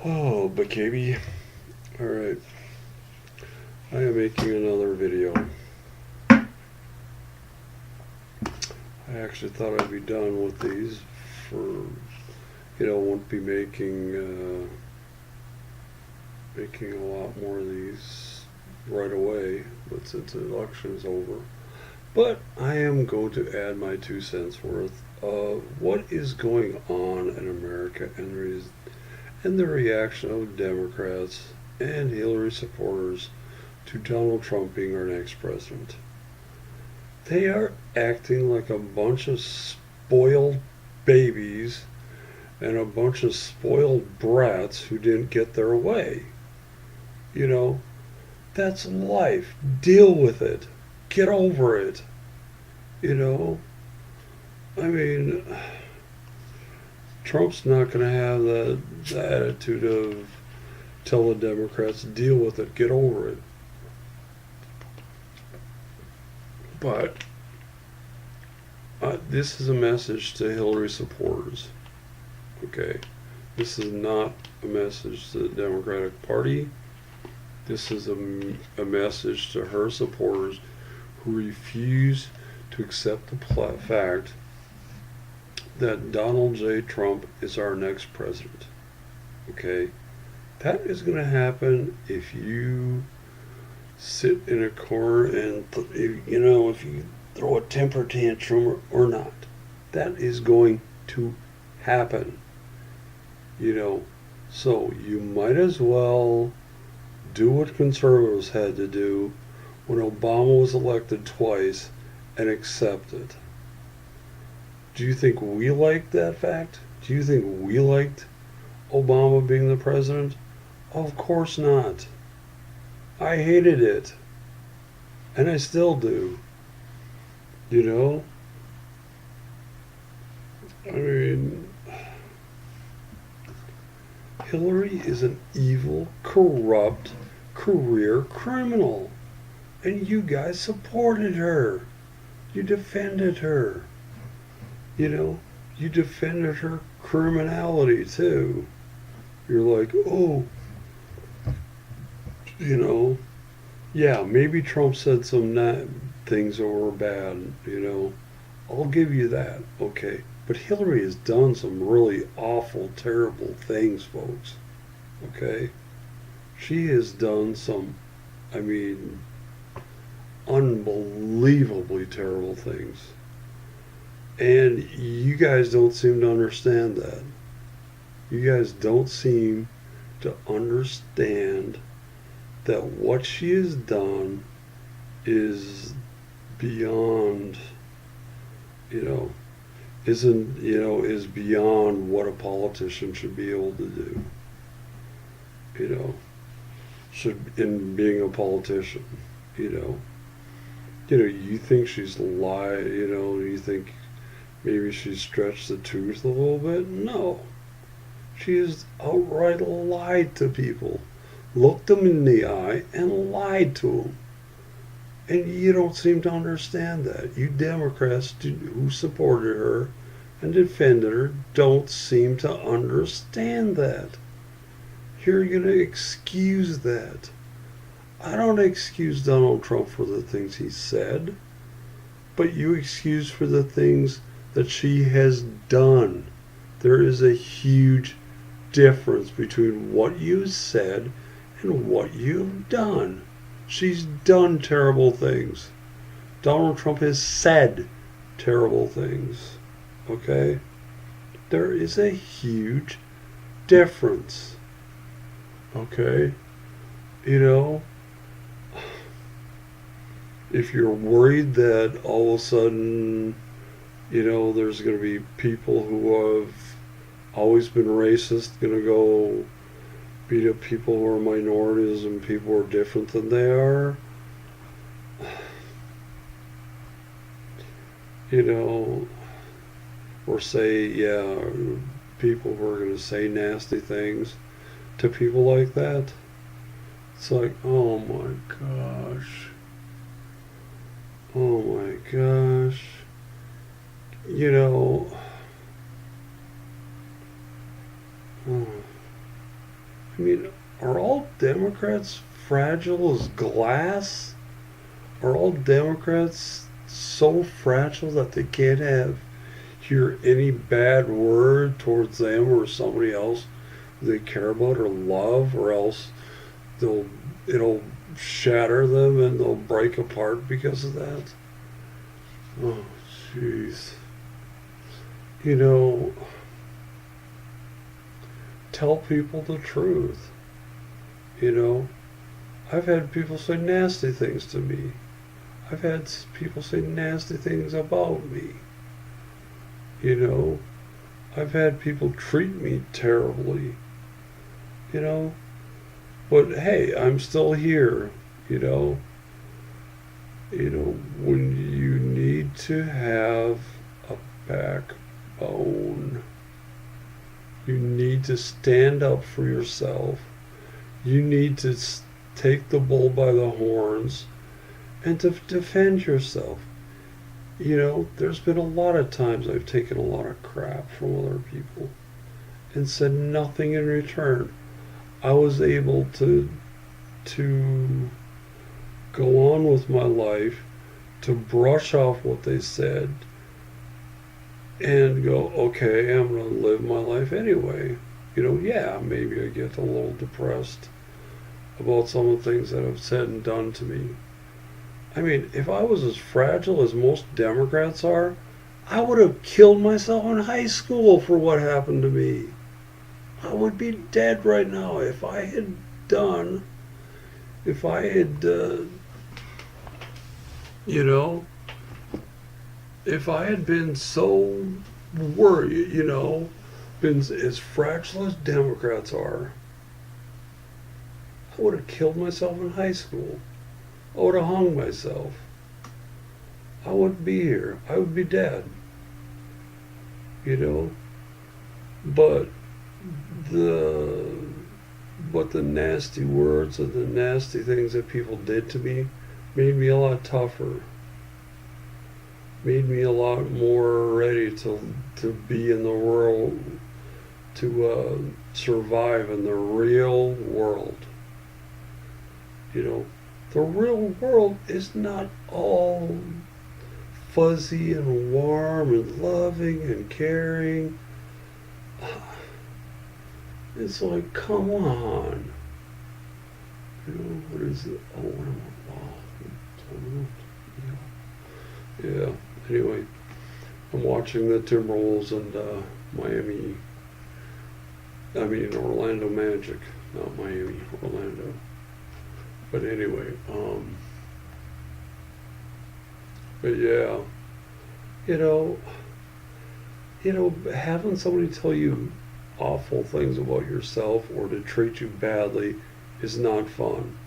Oh, but KB, alright, I am making another video. I actually thought I'd be done with these for, won't be making a lot more of these right away, but since the election is over. But I am going to add my 2 cents worth of what is going on in America and the reaction of Democrats and Hillary supporters to Donald Trump being our next president. They are acting like a bunch of spoiled babies and a bunch of spoiled brats who didn't get their way. You know, that's life. Deal with it. Get over it. You know, I mean, Trump's not going to have the attitude of tell the Democrats, deal with it, get over it. But this is a message to Hillary supporters. Okay, this is not a message to the Democratic Party. This is a message to her supporters who refuse to accept the fact that Donald J. Trump is our next president. Okay, that is going to happen if you sit in a corner and if you throw a temper tantrum or not. That is going to happen. So you might as well do what conservatives had to do when Obama was elected twice and accept it. Do you think we liked that fact? Do you think we liked Obama being the president? Of course not. I hated it. And I still do. I mean, Hillary is an evil, corrupt, career criminal. And you guys supported her. You defended her. You defended her criminality too. You're like, oh, yeah, maybe Trump said some things that were bad, I'll give you that, okay. But Hillary has done some really awful, terrible things, folks, okay. She has done some, unbelievably terrible things. And you guys don't seem to understand that. You guys don't seem to understand that what she has done is beyond, is beyond what a politician should be able to do, in being a politician, you think she's lied, you think maybe she's stretched the truth a little bit? No. She has outright lied to people. Looked them in the eye and lied to them. And you don't seem to understand that. You Democrats who supported her and defended her don't seem to understand that. You're going to excuse that. I don't excuse Donald Trump for the things he said, but you excuse for the things that she has done. There is a huge difference between what you said and what you've done. She's done terrible things. Donald Trump has said terrible things. Okay? There is a huge difference. Okay? If you're worried that all of a sudden, there's going to be people who have always been racist going to go beat up people who are minorities and people who are different than they are, or say, people who are going to say nasty things to people like that. It's like, oh my gosh. Oh my gosh. I mean, are all Democrats fragile as glass? Are all Democrats so fragile that they can't hear any bad word towards them or somebody else they care about or love, or else it'll shatter them and they'll break apart because of that? Oh, jeez. You know, tell people the truth. You know, I've had people say nasty things to me. I've had people say nasty things about me. You know, I've had people treat me terribly. You know, but hey, I'm still here. You know, when you need to have a backbone, you need to stand up for yourself. You need to take the bull by the horns and to defend yourself. You know, there's been a lot of times I've taken a lot of crap from other people and said nothing in return. I was able to go on with my life, to brush off what they said and go, okay, I'm going to live my life anyway. You know, yeah, maybe I get a little depressed about some of the things that have said and done to me. I mean, if I was as fragile as most Democrats are, I would have killed myself in high school for what happened to me. I would be dead right now if I had you know, if I had been so worried, you know, been as fragile as Democrats are, I would have killed myself in high school. I would have hung myself. I wouldn't be here. I would be dead. You know? But the nasty words and the nasty things that people did to me made me a lot tougher. Made me a lot more ready to be in the world, to survive in the real world. You know, the real world is not all fuzzy and warm and loving and caring. It's like, come on. You know, what is it? Oh, what am I? Yeah. Anyway, I'm watching the Timberwolves and Orlando Magic, not Miami, Orlando. But anyway, but yeah, you know, having somebody tell you awful things about yourself or to treat you badly is not fun.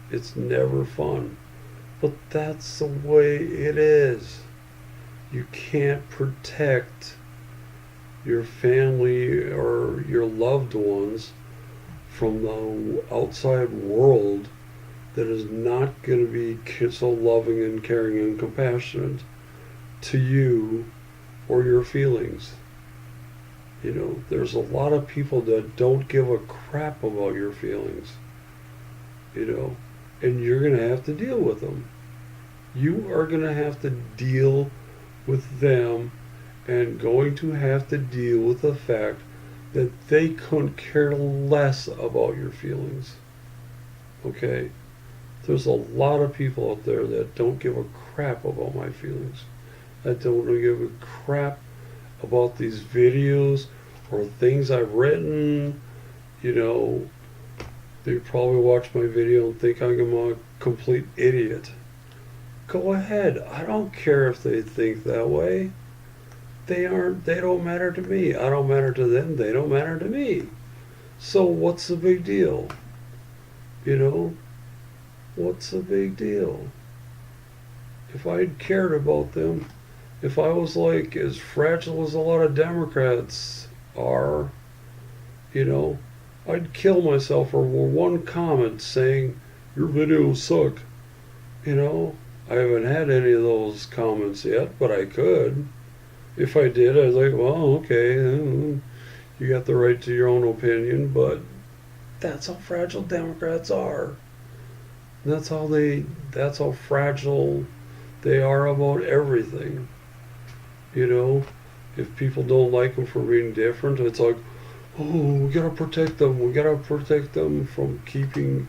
It's never fun. But that's the way it is. You can't protect your family or your loved ones from the outside world that is not going to be so loving and caring and compassionate to you or your feelings. You know, there's a lot of people that don't give a crap about your feelings. You know, and you're going to have to deal with them. You are going to have to deal with them and going to have to deal with the fact that they couldn't care less about your feelings. Okay? There's a lot of people out there that don't give a crap about my feelings. That don't give a crap about these videos or things I've written. You know, they probably watch my video and think I'm a complete idiot. Go ahead. I don't care if they think that way. They don't matter to me. I don't matter to them. They don't matter to me. So what's the big deal? You know? What's the big deal? If I had cared about them, if I was like as fragile as a lot of Democrats are, you know, I'd kill myself for one comment saying, your videos suck. You know, I haven't had any of those comments yet, but I could. If I did, I was like, well, okay, you got the right to your own opinion, but That's how fragile Democrats are. That's how fragile they are about everything. You know, if people don't like them for being different, it's like, oh, we gotta protect them. We gotta protect them from keeping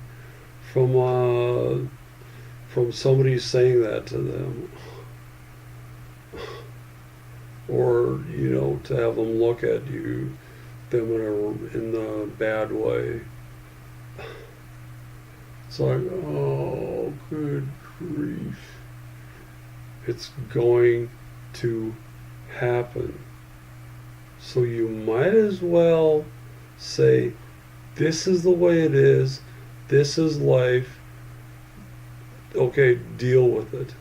from somebody saying that to them, or to have them look at them in the bad way. It's like, oh, good grief. It's going to happen. So you might as well say, this is the way it is, this is life, okay, deal with it.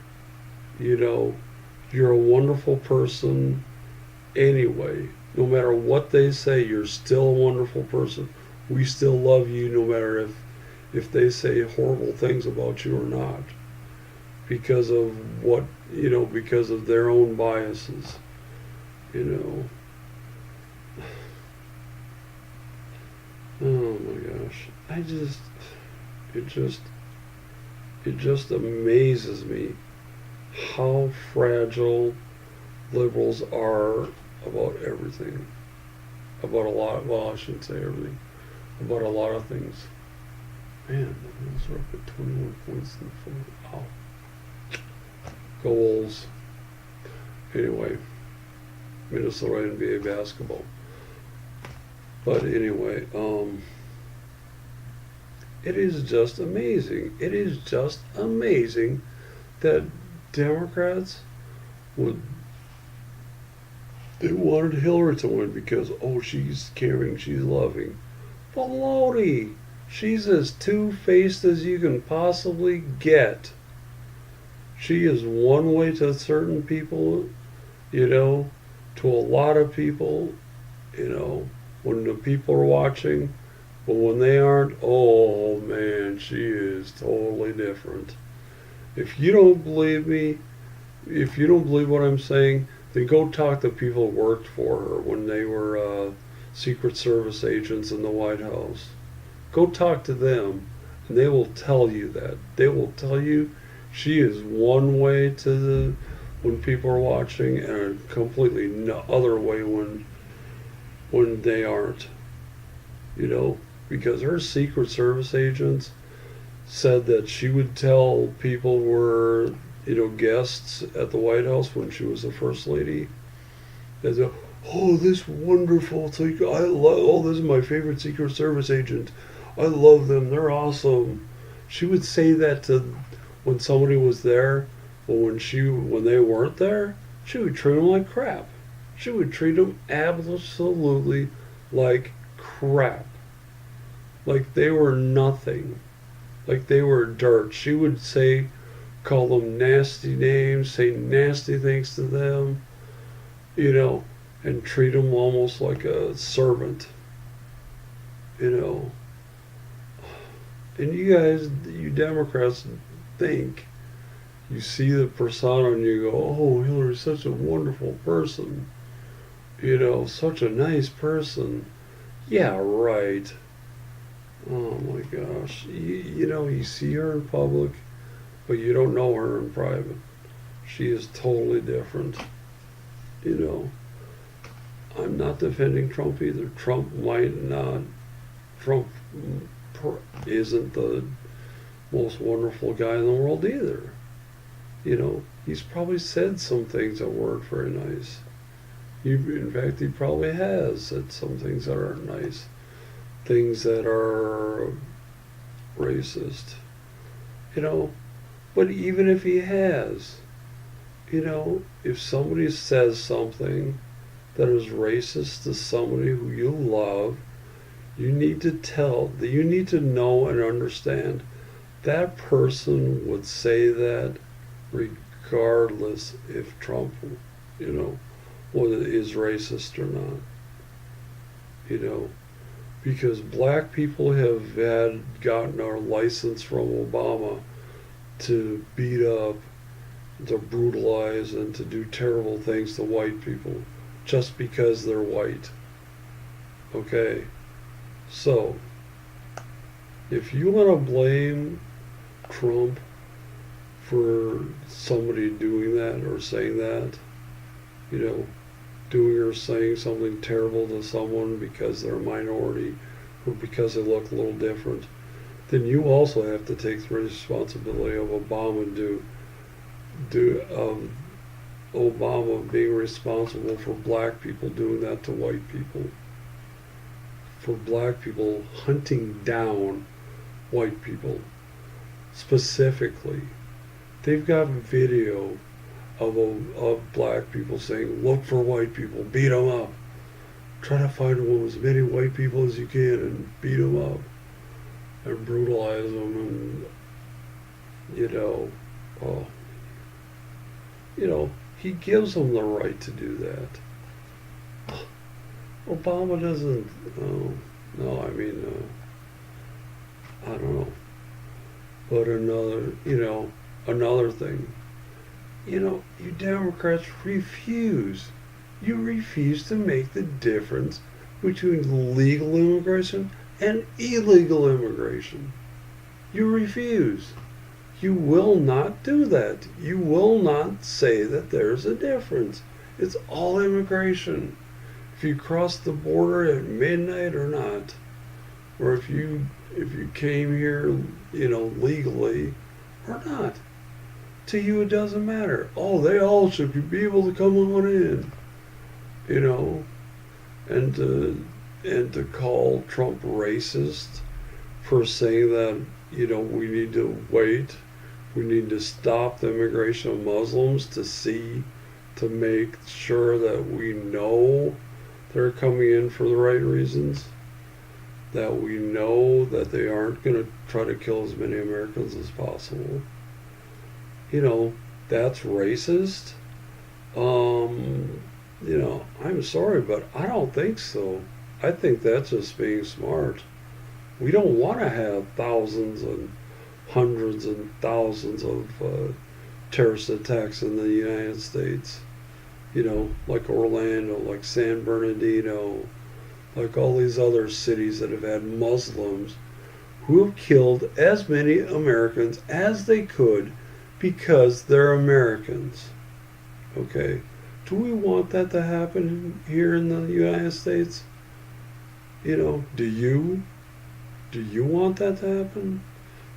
You're a wonderful person anyway. No matter what they say, you're still a wonderful person. We still love you no matter if they say horrible things about you or not. Because of because of their own biases. Oh my gosh. It just amazes me how fragile liberals are about everything. About a lot, well, I shouldn't say everything. About a lot of things. Man, the Bills are up at 21 points in the fourth. Wow. Goals. Anyway, Minnesota NBA basketball. But anyway, it is just amazing. It is just amazing that Democrats they wanted Hillary to win because, oh, she's caring, she's loving. Baloney! She's as two-faced as you can possibly get. She is one way to certain people, to a lot of people, when the people are watching. But when they aren't, oh man, she is totally different. If you don't believe me, if you don't believe what I'm saying, then go talk to people who worked for her when they were Secret Service agents in the White House. Go talk to them, and they will tell you that. They will tell you she is one way when people are watching, and a completely no other way when they aren't. Because her Secret Service agents said that she would tell people who were, guests at the White House when she was the First Lady, as oh, this wonderful thing, this is my favorite Secret Service agent. I love them, they're awesome. She would say that to when somebody was there, but when they weren't there, she would treat them like crap. She would treat them absolutely like crap. Like they were nothing. Like they were dirt. She would call them nasty names, say nasty things to them, and treat them almost like a servant, And you Democrats think, you see the persona and you go, oh, Hillary's such a wonderful person, such a nice person. Yeah, right. Oh my gosh. You see her in public, but you don't know her in private. She is totally different. I'm not defending Trump either. Trump isn't the most wonderful guy in the world either. He's probably said some things that weren't very nice. In fact, he probably has said some things that aren't nice. Things that are racist. But even if he has, if somebody says something that is racist to somebody who you love, you need to know and understand that person would say that regardless if Trump, whether is racist or not. Because black people have gotten our license from Obama to beat up, to brutalize, and to do terrible things to white people just because they're white. Okay, so If you want to blame Trump for somebody doing that or saying that, you know, doing or saying something terrible to someone because they're a minority or because they look a little different, then you also have to take the responsibility of Obama being responsible for black people doing that to white people, for black people hunting down white people specifically. They've got video of black people saying, "Look for white people, beat them up. Try to find as many white people as you can and beat them up and brutalize them." And oh, he gives them the right to do that. Obama doesn't. Oh, no, I mean, I don't know. But another thing. You Democrats refuse. You refuse to make the difference between legal immigration and illegal immigration. You refuse. You will not do that. You will not say that there's a difference. It's all immigration. If you cross the border at midnight or not, or if you came here, legally or not, to you it doesn't matter. Oh, they all should be able to come on in, and to call Trump racist for saying that we need to wait, we need to stop the immigration of Muslims to make sure that we know they're coming in for the right reasons, that we know that they aren't going to try to kill as many Americans as possible. That's racist. I'm sorry, but I don't think so. I think that's just being smart. We don't want to have thousands and hundreds and thousands of terrorist attacks in the United States. Like Orlando, like San Bernardino, like all these other cities that have had Muslims who have killed as many Americans as they could because they're Americans. Okay? Do we want that to happen here in the United States? Do you? Do you want that to happen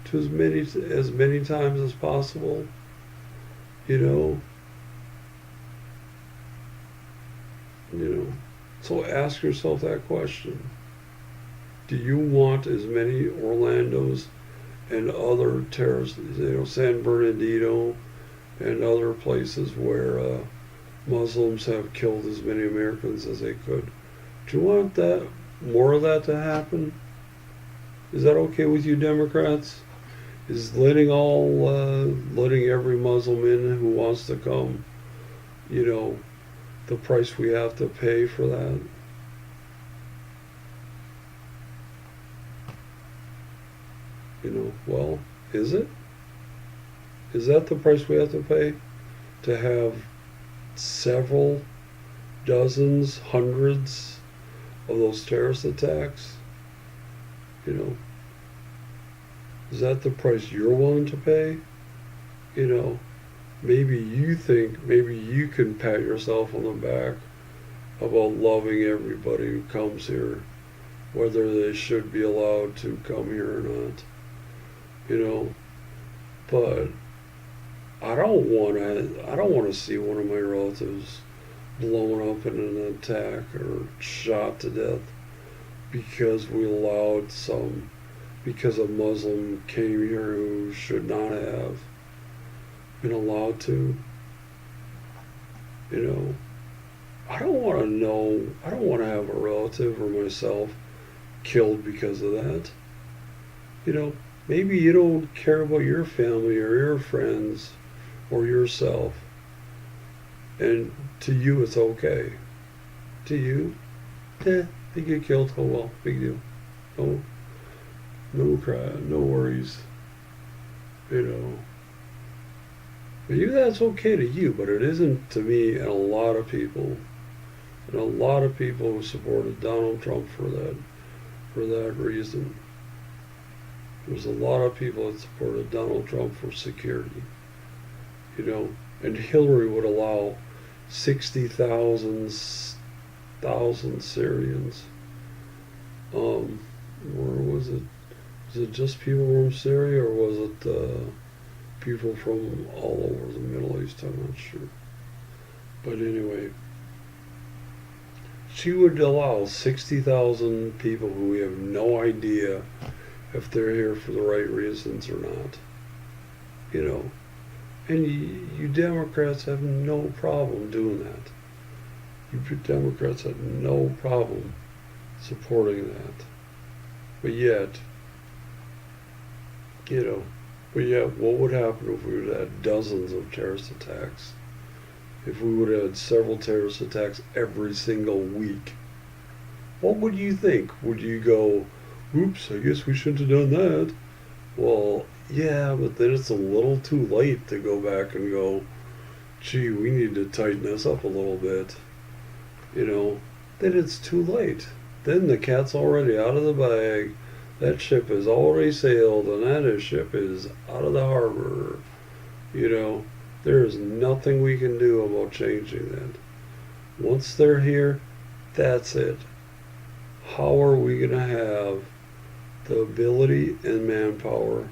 to as many times as possible? So ask yourself that question. Do you want as many Orlandos and other terrorists, San Bernardino and other places where Muslims have killed as many Americans as they could? Do you want more of that to happen? Is that okay with you Democrats? Is letting every Muslim in who wants to come, the price we have to pay for that? Well, is it? Is that the price we have to pay? To have several dozens, hundreds of those terrorist attacks? Is that the price you're willing to pay? Maybe you can pat yourself on the back about loving everybody who comes here, whether they should be allowed to come here or not. But I don't want to see one of my relatives blown up in an attack or shot to death because because a Muslim came here who should not have been allowed to. I don't want to have a relative or myself killed because of that. Maybe you don't care about your family or your friends or yourself, and to you it's okay. To you, they get killed, oh well, big deal. No cry, no worries. Maybe that's okay to you, but it isn't to me and a lot of people. And a lot of people who supported Donald Trump for that reason. There's a lot of people that supported Donald Trump for security, you know, and Hillary would allow 60,000 Syrians. Where was it? Was it just people from Syria, or was it people from all over the Middle East? I'm not sure. But anyway, she would allow 60,000 people who we have no idea if they're here for the right reasons or not. You know, and you Democrats have no problem doing that. You Democrats have no problem supporting that. But yet, what would happen if we would have had dozens of terrorist attacks? If we would have had several terrorist attacks every single week? What would you think? Would you go, oops, I guess we shouldn't have done that? Well, yeah, but then it's a little too late to go back and go, gee, we need to tighten this up a little bit. Then it's too late. Then the cat's already out of the bag. That ship has already sailed, and that ship is out of the harbor. There is nothing we can do about changing that. Once they're here, that's it. How are we going to have the ability and manpower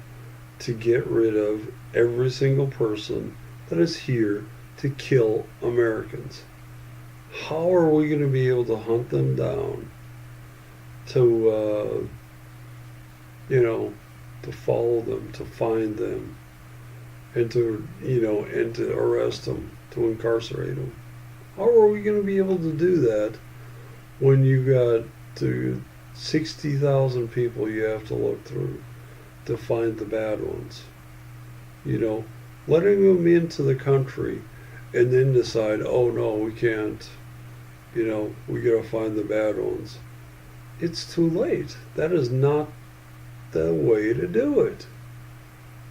to get rid of every single person that is here to kill Americans? How are we going to be able to hunt them down, to to follow them, to find them, and to arrest them, to incarcerate them? How are we going to be able to do that when you got to 60,000 people you have to look through to find the bad ones? Letting them into the country and then decide, oh no, we can't, we gotta find the bad ones. It's too late. That is not the way to do it.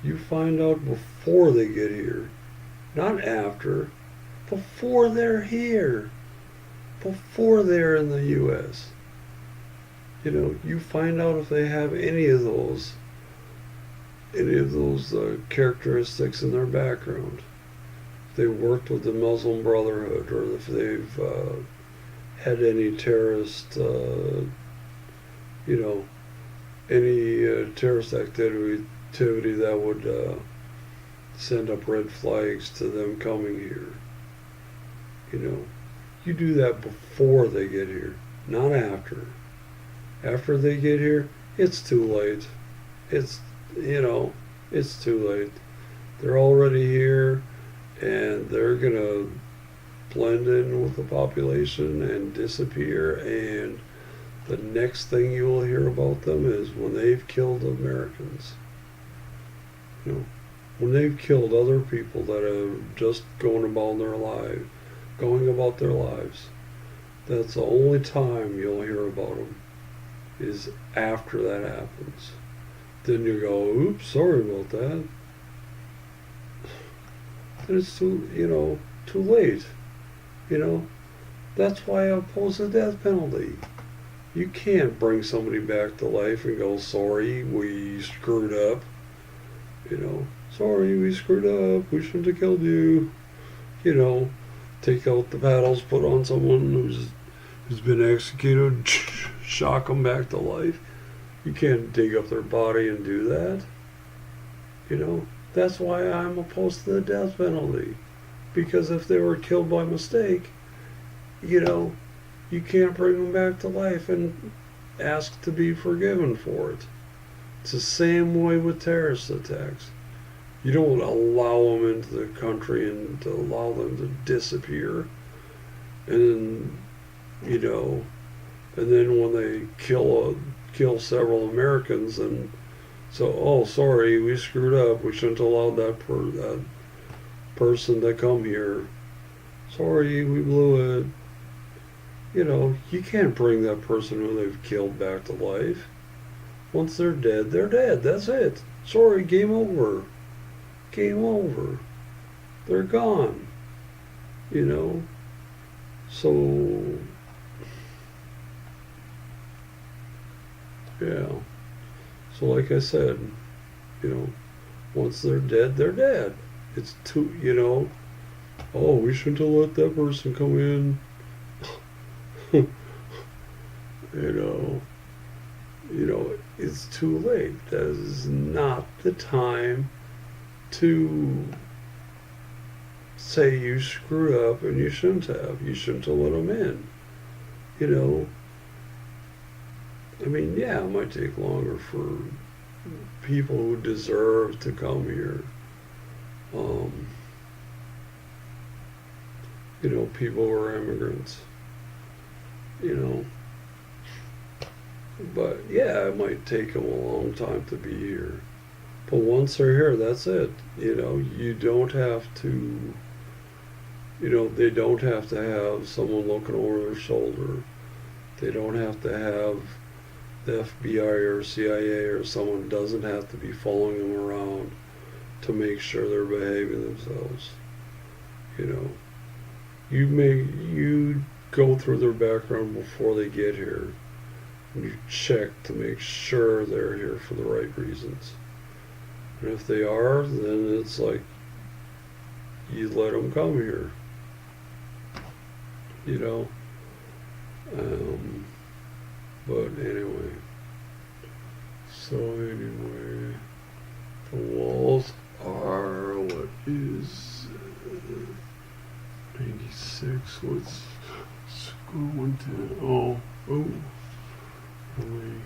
You find out before they get here, not after, before they're here, before they're in the U.S. You find out if they have any of those characteristics in their background. If they worked with the Muslim Brotherhood, or if they've had any terrorist, any terrorist activity that would send up red flags to them coming here. You do that before they get here, not after. After they get here, it's too late. It's too late. They're already here, and they're gonna blend in with the population and disappear, and the next thing you will hear about them is when they've killed Americans. When they've killed other people that are just going about their lives. That's the only time you'll hear about them, is after that happens. Then you go, oops, sorry about that. And it's too late. That's why I oppose the death penalty. You can't bring somebody back to life and go, sorry, we screwed up. Sorry, we screwed up. We shouldn't have killed you. Take out the paddles, put on someone who's been executed, shock them back to life. You can't dig up their body and do that. That's why I'm opposed to the death penalty. Because if they were killed by mistake, you can't bring them back to life and ask to be forgiven for it. It's the same way with terrorist attacks. You don't allow them into the country and to allow them to disappear. And then when they kill several Americans, and so, oh, sorry, we screwed up. We shouldn't have allowed that person to come here. Sorry, we blew it. You can't bring that person who they've killed back to life. Once they're dead, they're dead. That's it. Sorry, game over. Game over. They're gone. So, yeah. So like I said, you know, once they're dead, they're dead. It's too, oh, we shouldn't have let that person come in. you know, it's too late. That is not the time to say you screwed up and you shouldn't have. You shouldn't have let them in. You know, I mean, yeah, it might take longer for people who deserve to come here. Um, people who are immigrants. You know, but yeah, it might take them a long time to be here. But once they're here, that's it. You don't have to. They don't have to have someone looking over their shoulder. They don't have to have the FBI or CIA or someone doesn't have to be following them around to make sure they're behaving themselves. You know, you go through their background before they get here. And you check to make sure they're here for the right reasons. And if they are, then it's like you let them come here. You know. But anyway. So anyway, the walls are what is 96. What's screw 110? Oh. Only,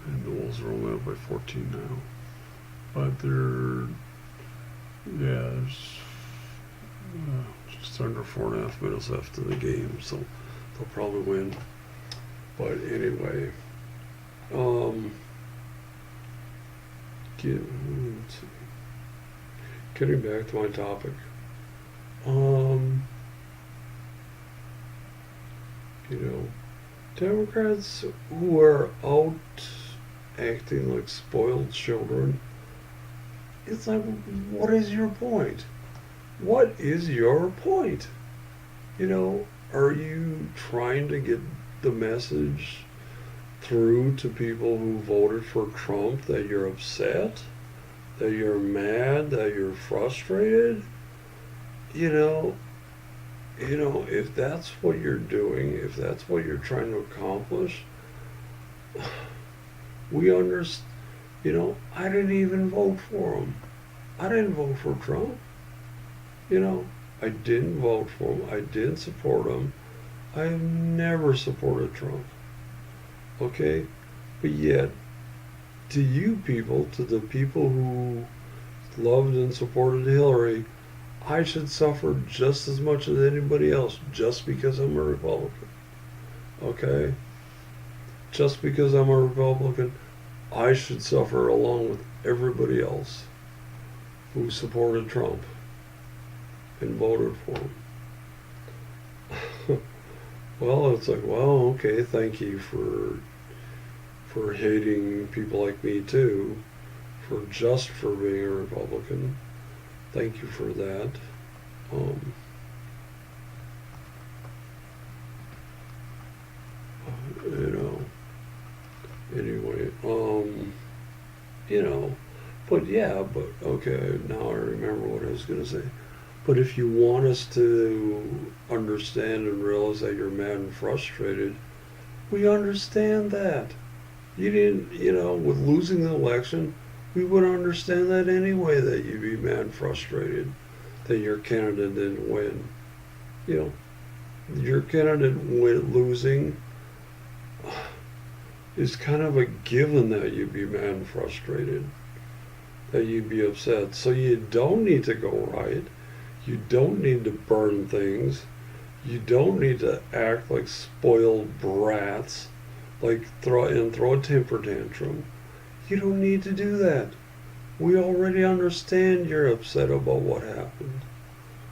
and the walls are only up by 14 now. But there's just under 4.5 minutes left in the game, so they'll probably win. But anyway, getting back to my topic, Democrats who are out acting like spoiled children, it's like, what is your point? What is your point? Are you trying to get the message through to people who voted for Trump that you're upset, that you're mad, that you're frustrated? If that's what you're doing, if that's what you're trying to accomplish, we understand. I didn't even vote for him. I didn't vote for Trump. I didn't vote for him. I didn't support him. I have never supported Trump. Okay? But yet, to you people, to the people who loved and supported Hillary, I should suffer just as much as anybody else just because I'm a Republican. Okay? Just because I'm a Republican, I should suffer along with everybody else who supported Trump and voted for him. Well, it's like, well, okay, thank you for hating people like me too, for being a Republican. Thank you for that. Anyway, but okay, now I remember what I was going to say. But if you want us to understand and realize that you're mad and frustrated, we understand that. You didn't, with losing the election, we would understand that anyway, that you'd be mad and frustrated that your candidate didn't win. Your candidate losing is kind of a given that you'd be mad and frustrated, that you'd be upset. So you don't need to go riot. You don't need to burn things. You don't need to act like spoiled brats, like throw a temper tantrum. You don't need to do that. We already understand you're upset about what happened.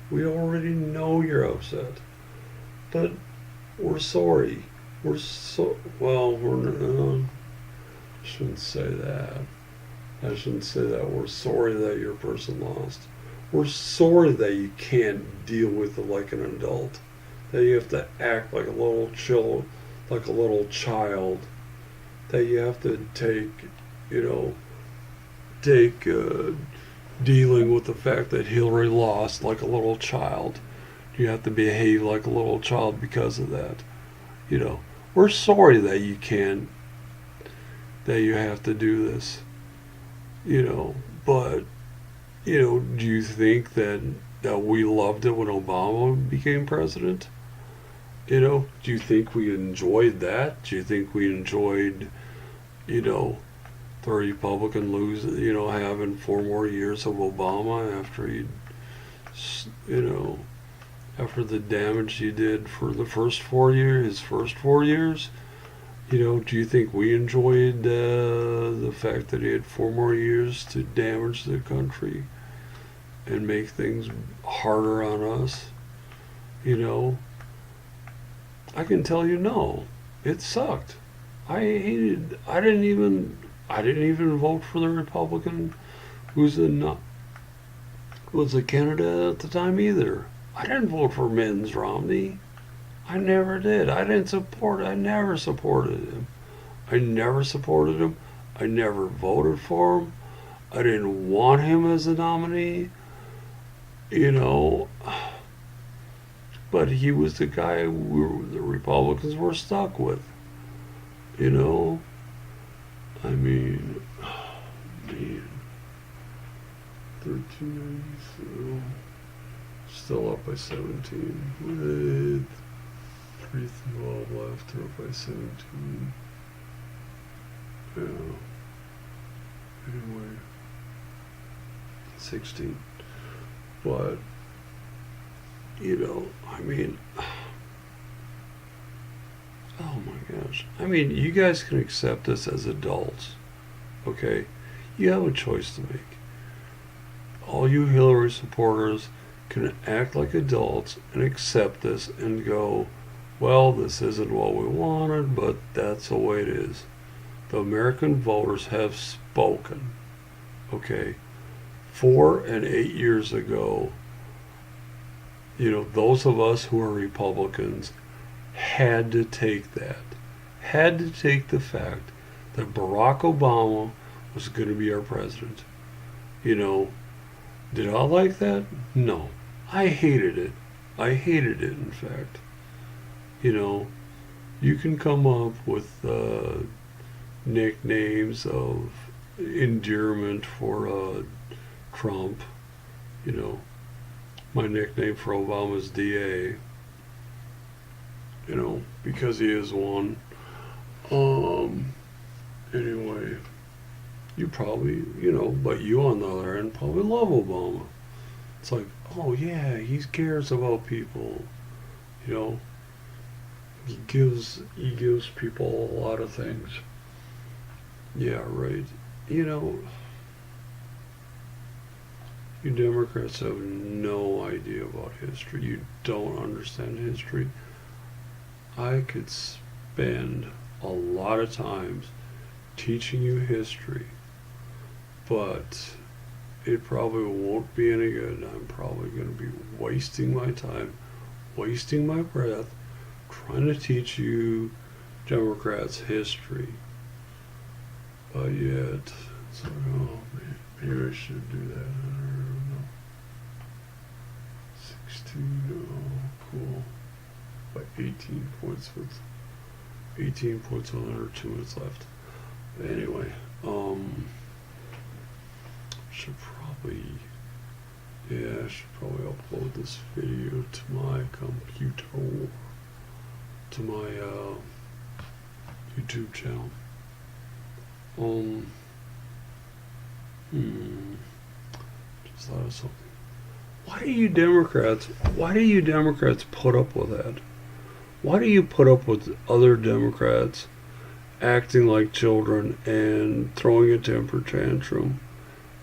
We already know you're upset. But we're sorry. I shouldn't say that. I shouldn't say that. We're sorry that your person lost. We're sorry that you can't deal with it like an adult. That you have to act like a little child. that you have to take, you know, take dealing with the fact that Hillary lost like a little child. You have to behave like a little child because of that. You know, we're sorry that you can't, that you have to do this. You know, but do you think that we loved it when Obama became president? Do you think we enjoyed that? Do you think we enjoyed, you know, the Republican having 4 more years of Obama after you know, after the damage he did for the first 4 years, his first 4 years? Do you think we enjoyed the fact that he had 4 more years to damage the country and make things harder on us? I can tell you no. It sucked. I didn't even vote for the Republican who's was a candidate at the time either. I didn't vote for Mitt Romney. I never did. I never supported him. I never voted for him. I didn't want him as a nominee. But he was the guy the Republicans were stuck with. I mean, man, 1392, still up by 17 with 312 left, up by 17. Yeah. Anyway, 16. But, I mean, oh my gosh. I mean, you guys can accept this as adults, okay? You have a choice to make. All you Hillary supporters can act like adults and accept this and go, well, this isn't what we wanted, but that's the way it is. The American voters have spoken, okay? 4 and 8 years ago, those of us who are Republicans had to take the fact that Barack Obama was going to be our president. Did I like that? No. I hated it. In fact. You can come up with nicknames of endearment for Trump. My nickname for Obama is DA. Because he is one. Anyway, you probably, but you on the other end probably love Obama. It's like, oh yeah, he cares about people. He gives people a lot of things. Yeah, right. You Democrats have no idea about history. You don't understand history. I could spend a lot of times teaching you history, but it probably won't be any good. I'm probably going to be wasting my time, wasting my breath, trying to teach you Democrats history. But yet, it's like, oh man, maybe I should do that. I don't know. 16, oh, cool. By 18 points with 18 points on there, 2 minutes left. But anyway, should probably upload this video to my computer, to my YouTube channel. Just thought of something. Why do you Democrats put up with that? Why do you put up with other Democrats acting like children and throwing a temper tantrum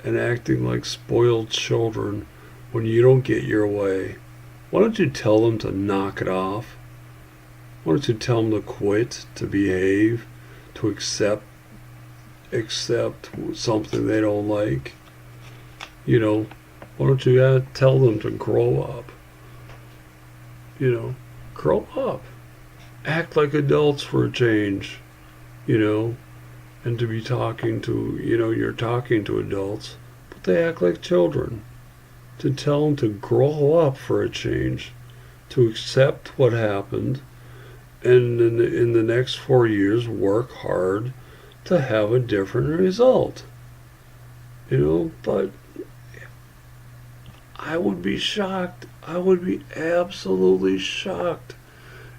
and acting like spoiled children when you don't get your way? Why don't you tell them to knock it off? Why don't you tell them to quit, to behave, to accept something they don't like? Why don't you tell them to grow up? Grow up. Act like adults for a change. and to be talking to, you're talking to adults, but they act like children. To tell them to grow up for a change, to accept what happened, and in the next 4 years work hard to have a different result. But I would be shocked. I would be absolutely shocked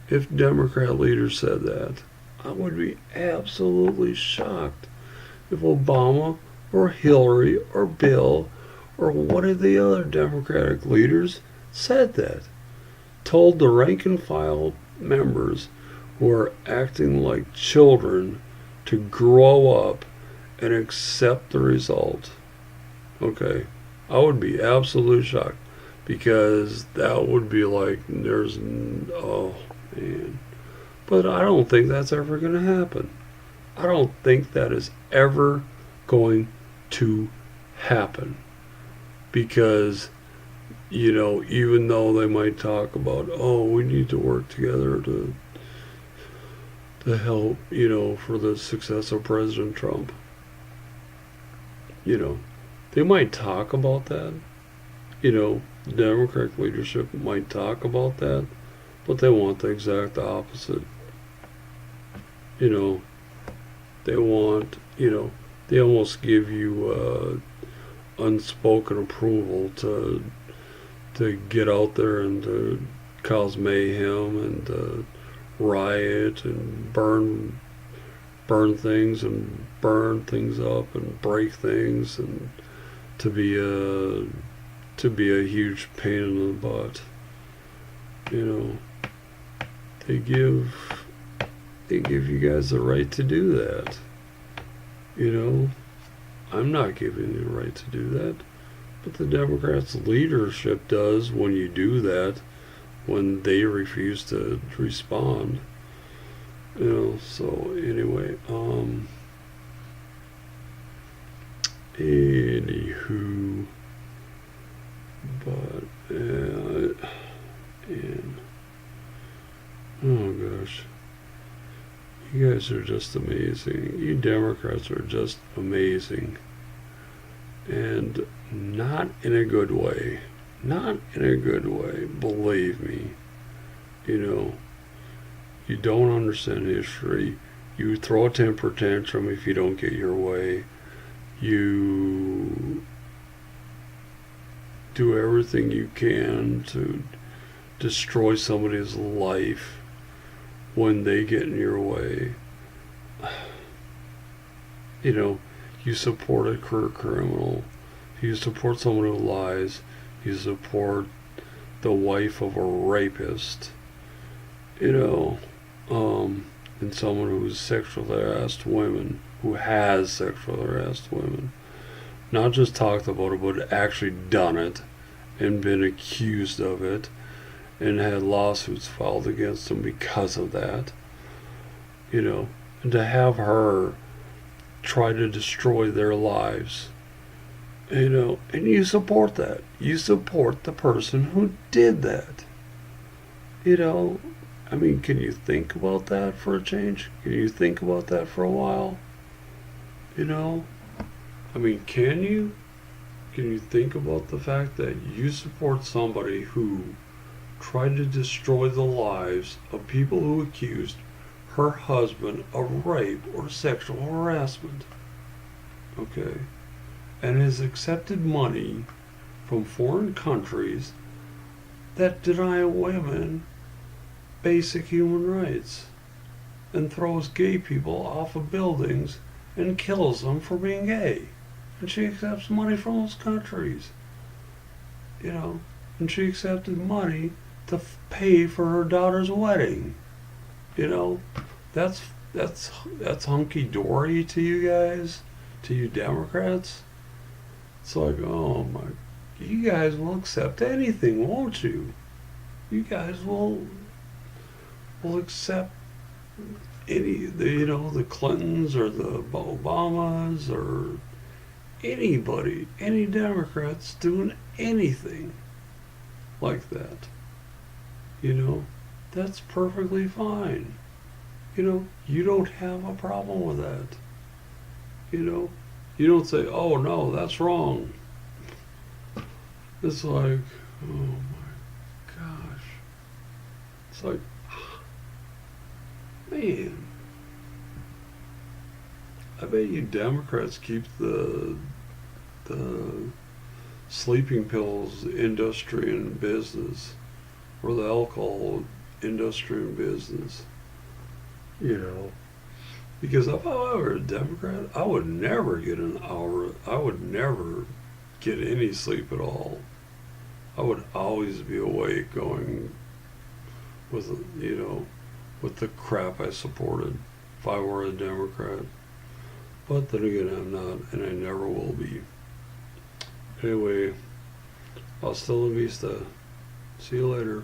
if Democrat leaders said that. I would be absolutely shocked if Obama or Hillary or Bill or one of the other Democratic leaders said that. Told the rank and file members who are acting like children to grow up and accept the result. Okay, I would be absolutely shocked, because that would be like, oh man. But I don't think that's ever going to happen. I don't think that is ever going to happen, because even though they might talk about, oh, we need to work together to help, for the success of President Trump. They might talk about that. The Democratic leadership might talk about that, but they want the exact opposite. They want, they almost give you unspoken approval to get out there and to cause mayhem and riot and burn things and burn things up and break things, and to be a huge pain in the butt. They give you guys the right to do that. I'm not giving you the right to do that, but the Democrats' leadership does when you do that, when they refuse to respond. So anyway, anywho, but and oh gosh, you guys are just amazing. You Democrats are just amazing, and not in a good way. Not in a good way, believe me. You don't understand history. You throw a temper tantrum if you don't get your way. You do everything you can to destroy somebody's life when they get in your way. You support a career criminal. You support someone who lies. You support the wife of a rapist. And someone who's sexually harassed women, who has sexually harassed women. Not just talked about it, but actually done it and been accused of it and had lawsuits filed against them because of that. And to have her try to destroy their lives, and you support that. You support the person who did that. Can you think about that for a change? Can you think about that for a while? Can you? Can you think about the fact that you support somebody who tried to destroy the lives of people who accused her husband of rape or sexual harassment? Okay? And has accepted money from foreign countries that deny women basic human rights, and throws gay people off of buildings and kills them for being gay. And she accepts money from those countries. And she accepted money to pay for her daughter's wedding. That's hunky-dory to you guys, to you Democrats. It's like, oh my, you guys will accept anything, won't you? You guys will accept the Clintons or the Obamas or anybody, any Democrats doing anything like that. That's perfectly fine. You don't have a problem with that. You know, you don't say, "Oh no, that's wrong." It's like, oh my gosh. It's like, man, I bet you Democrats keep the sleeping pills industry in business, or the alcohol industry in business. You know, because if I were a Democrat, I would never get an hour. I would never get any sleep at all. I would always be awake, going with with the crap I supported. If I were a Democrat, but then again, I'm not, and I never will be. Anyway, hasta la vista. See you later.